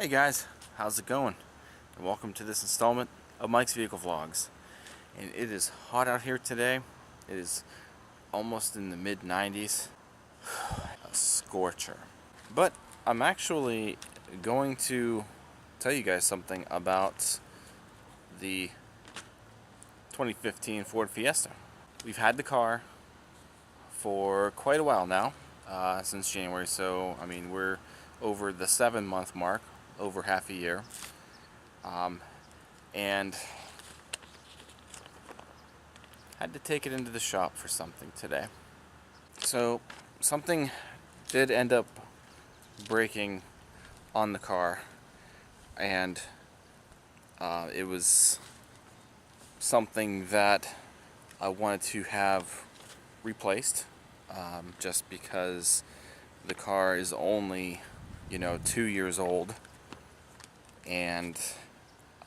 Hey guys, how's it going? And welcome to this installment of Mike's Vehicle Vlogs. And it is hot out here today. It is almost in the mid 90s. A scorcher. But I'm actually going to tell you guys something about the 2015 Ford Fiesta. We've had the car for quite a while now, since January, so I mean we're over the 7-month mark, over half a year, and had to take it into the shop for something today. So something did end up breaking on the car, and it was something that I wanted to have replaced, just because the car is only 2 years old, and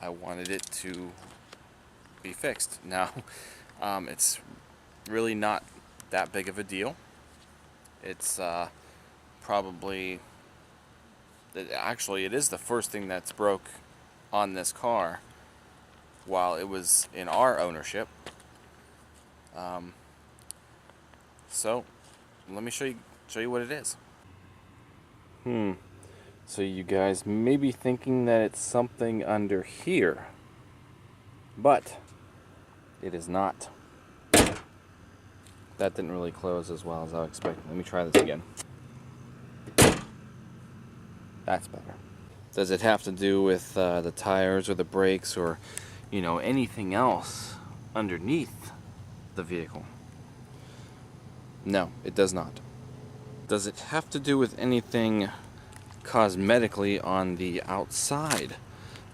I wanted it to be fixed. Now, it's really not that big of a deal. It's probably, actually it is the first thing that's broke on this car while it was in our ownership. So let me show you what it is. So you guys may be thinking that it's something under here, but it is not. That didn't really close as well as I expected. Let me try this again. That's better. Does it have to do with the tires or the brakes or anything else underneath the vehicle? No, it does not. Does it have to do with anything cosmetically on the outside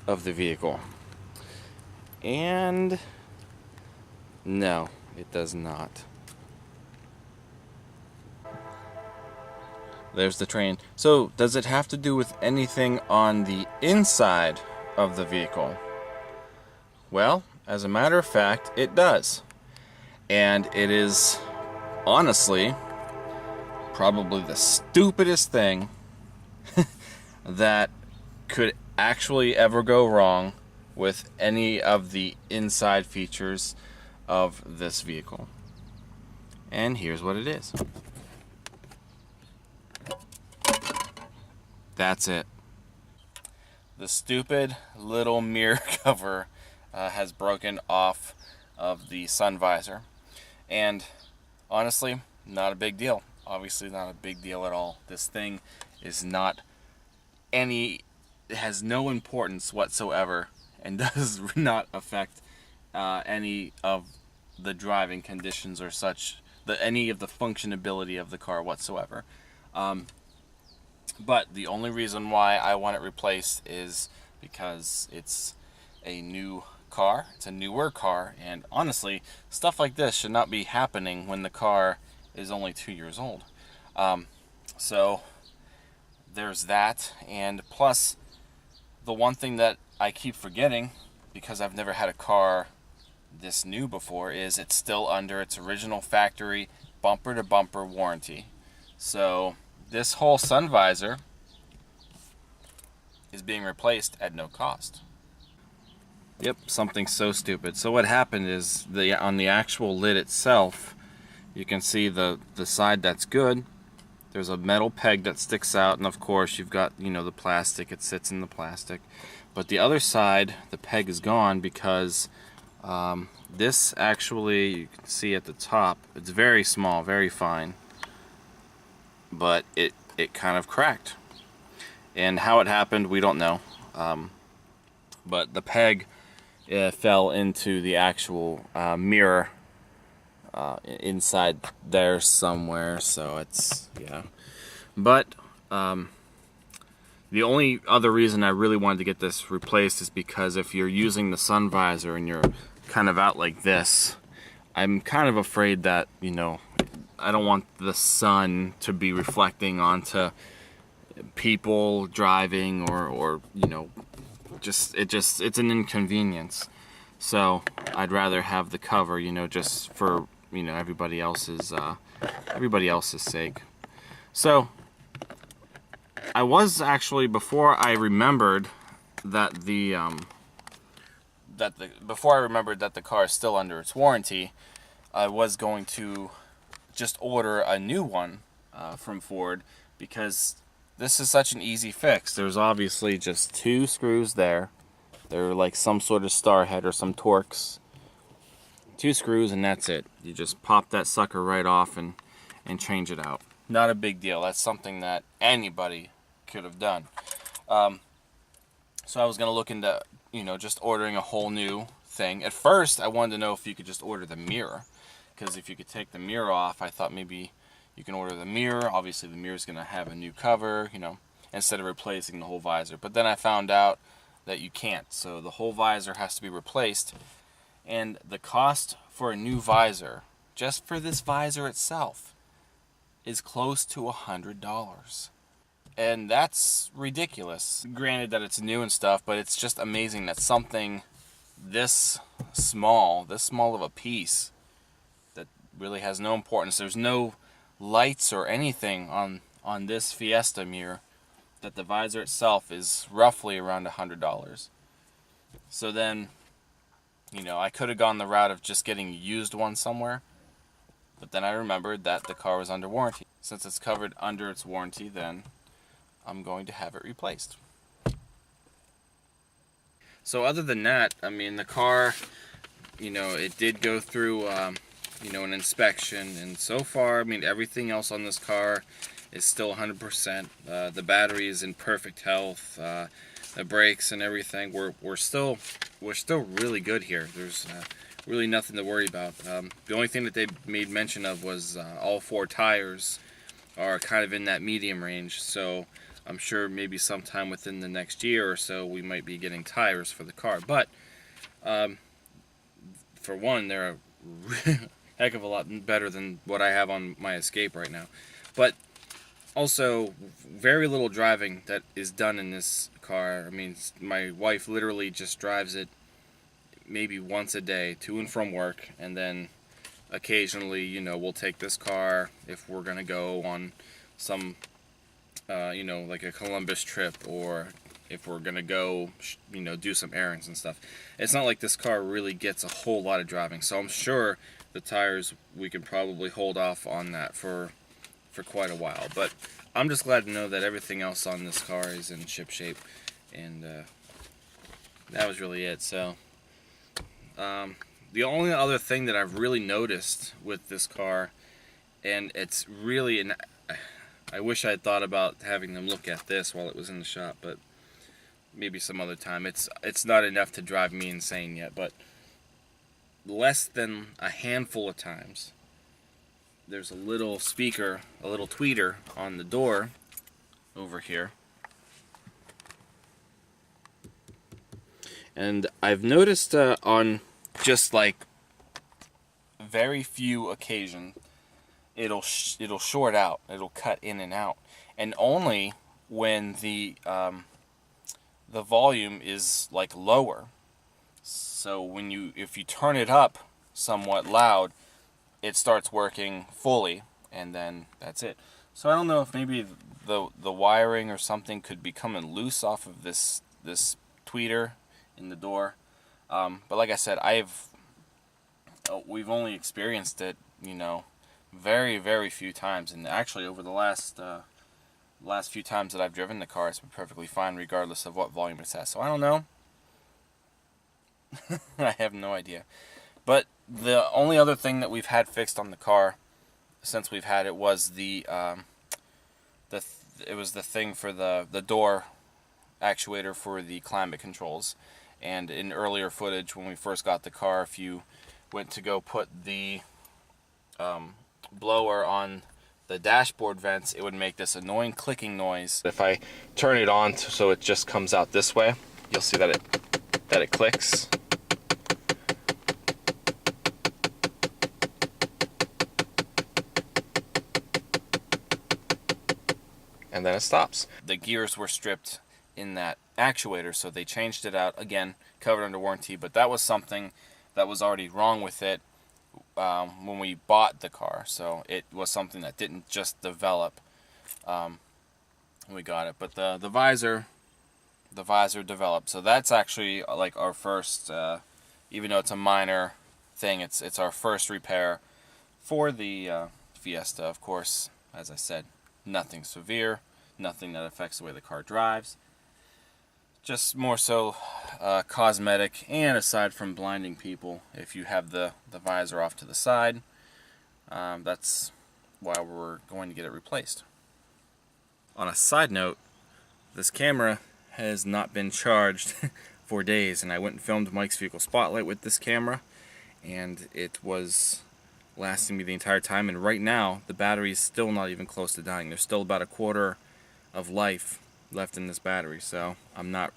of the vehicle? And no, it does not. There's the train. So, does it have to do with anything on the inside of the vehicle? Well, as a matter of fact, it does. And it is honestly probably the stupidest thing that could actually ever go wrong with any of the inside features of this vehicle. And here's what it is. That's it. The stupid little mirror cover has broken off of the sun visor. And honestly, not a big deal. Obviously not a big deal at all. This thing is not it has no importance whatsoever and does not affect any of the driving conditions or any of the functionability of the car whatsoever. But the only reason why I want it replaced is because it's a new car. It's a newer car, and honestly, stuff like this should not be happening when the car is only 2 years old. So there's that, and plus the one thing that I keep forgetting, because I've never had a car this new before, is it's still under its original factory bumper to bumper warranty. So this whole sun visor is being replaced at no cost. Yep, something so stupid. So what happened is on the actual lid itself, you can see the side that's good. There's a metal peg that sticks out, and of course you've got the plastic. It sits in the plastic. But the other side, the peg is gone because this actually, you can see at the top, it's very small, very fine, but it kind of cracked. And how it happened, we don't know. But the peg fell into the actual mirror inside there somewhere, so it's, yeah. But the only other reason I really wanted to get this replaced is because if you're using the sun visor and you're kind of out like this, I'm kind of afraid that I don't want the sun to be reflecting onto people driving or it's an inconvenience. So I'd rather have the cover, just for everybody else's sake. So I was actually, before I remembered that before I remembered that the car is still under its warranty, I was going to just order a new one from Ford, because this is such an easy fix. There's obviously just 2 screws there. They're like some sort of star head or some Torx. 2 screws and that's it. You just pop that sucker right off and change it out. Not a big deal. That's something that anybody could have done. So I was going to look into, just ordering a whole new thing. At first, I wanted to know if you could just order the mirror, because if you could take the mirror off, I thought maybe you can order the mirror. Obviously, the mirror is going to have a new cover, instead of replacing the whole visor. But then I found out that you can't. So the whole visor has to be replaced. And the cost for a new visor, just for this visor itself, is close to $100. And that's ridiculous. Granted that it's new and stuff, but it's just amazing that something this small of a piece that really has no importance, there's no lights or anything on this Fiesta mirror, that the visor itself is roughly around $100. So then, I could have gone the route of just getting a used one somewhere, but then I remembered that the car was under warranty. Since it's covered under its warranty, then I'm going to have it replaced. So other than that, I mean, the car, it did go through, an inspection, and so far, I mean, everything else on this car is still 100%. The battery is in perfect health. The brakes and everything, we're still really good here. There's really nothing to worry about. The only thing that they made mention of was all 4 tires are kind of in that medium range, so I'm sure maybe sometime within the next year or so we might be getting tires for the car. But for one, they're a heck of a lot better than what I have on my Escape right now. But also, very little driving that is done in this car. I mean, my wife literally just drives it maybe once a day to and from work, and then occasionally, we'll take this car if we're gonna go on some, like a Columbus trip, or if we're gonna go, do some errands and stuff. It's not like this car really gets a whole lot of driving, so I'm sure the tires, we can probably hold off on that for quite a while. But I'm just glad to know that everything else on this car is in ship shape, and that was really it. So the only other thing that I've really noticed with this car, and it's really, and I wish I had thought about having them look at this while it was in the shop, but maybe some other time. It's not enough to drive me insane yet, but less than a handful of times, there's a little speaker, a little tweeter on the door over here. And I've noticed on just like very few occasions, it'll short out, it'll cut in and out, and only when the volume is like lower. So if you turn it up somewhat loud, it starts working fully, and then that's it. So I don't know if maybe the wiring or something could be coming loose off of this tweeter in the door. But like I said, we've only experienced it, very, very few times, and actually over the last few times that I've driven the car, it's been perfectly fine regardless of what volume it's at. So I don't know. I have no idea. But the only other thing that we've had fixed on the car since we've had it was it was the thing for the door actuator for the climate controls. And in earlier footage when we first got the car, if you went to go put the blower on the dashboard vents, it would make this annoying clicking noise. If I turn it on so it just comes out this way, you'll see that it clicks. And then it stops. The gears were stripped in that actuator, so they changed it out, again, covered under warranty, but that was something that was already wrong with it when we bought the car, so it was something that didn't just develop we got it. But the visor developed. So that's actually like our first, even though it's a minor thing, it's our first repair for the Fiesta. Of course, as I said, nothing severe, nothing that affects the way the car drives. Just more so cosmetic, and aside from blinding people, if you have the visor off to the side, that's why we're going to get it replaced. On a side note, this camera has not been charged for days, and I went and filmed Mike's Vehicle Spotlight with this camera, and it was lasting me the entire time. And right now the battery is still not even close to dying. There's still about a quarter of life left in this battery, so I'm not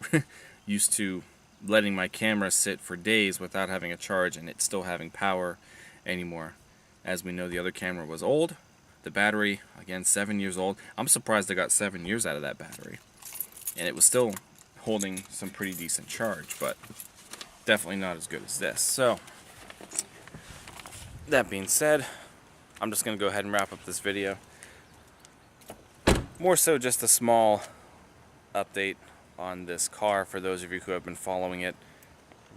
used to letting my camera sit for days without having a charge and it still having power anymore. As we know, the other camera was old. The battery, again, 7 years old. I'm surprised I got 7 years out of that battery, and it was still holding some pretty decent charge, but definitely not as good as this. So that being said, I'm just going to go ahead and wrap up this video. More so just a small update on this car for those of you who have been following it.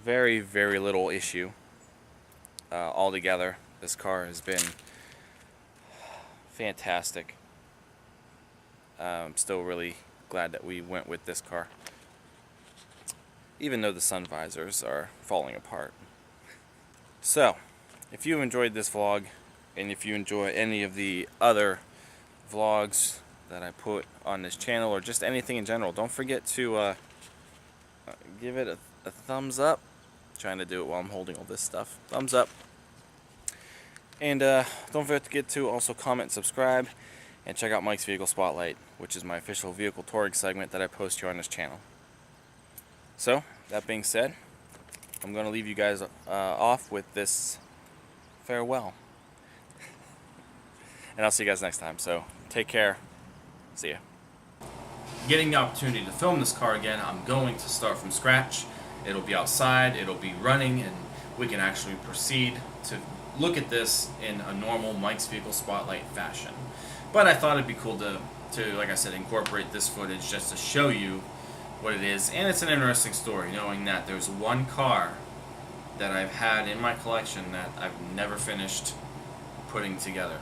Very, very little issue altogether. This car has been fantastic. I'm still really glad that we went with this car, even though the sun visors are falling apart. So, if you enjoyed this vlog, and if you enjoy any of the other vlogs that I put on this channel, or just anything in general, don't forget to give it a thumbs up. I'm trying to do it while I'm holding all this stuff. Thumbs up. And don't forget to also comment, subscribe, and check out Mike's Vehicle Spotlight, which is my official vehicle touring segment that I post here on this channel. So, that being said, I'm going to leave you guys off with this farewell. And I'll see you guys next time. So, take care. See ya. Getting the opportunity to film this car again, I'm going to start from scratch. It'll be outside, it'll be running, and we can actually proceed to look at this in a normal Mike's Vehicle Spotlight fashion. But I thought it'd be cool to like I said, incorporate this footage just to show you what it is. And it's an interesting story, knowing that there's one car that I've had in my collection that I've never finished putting together.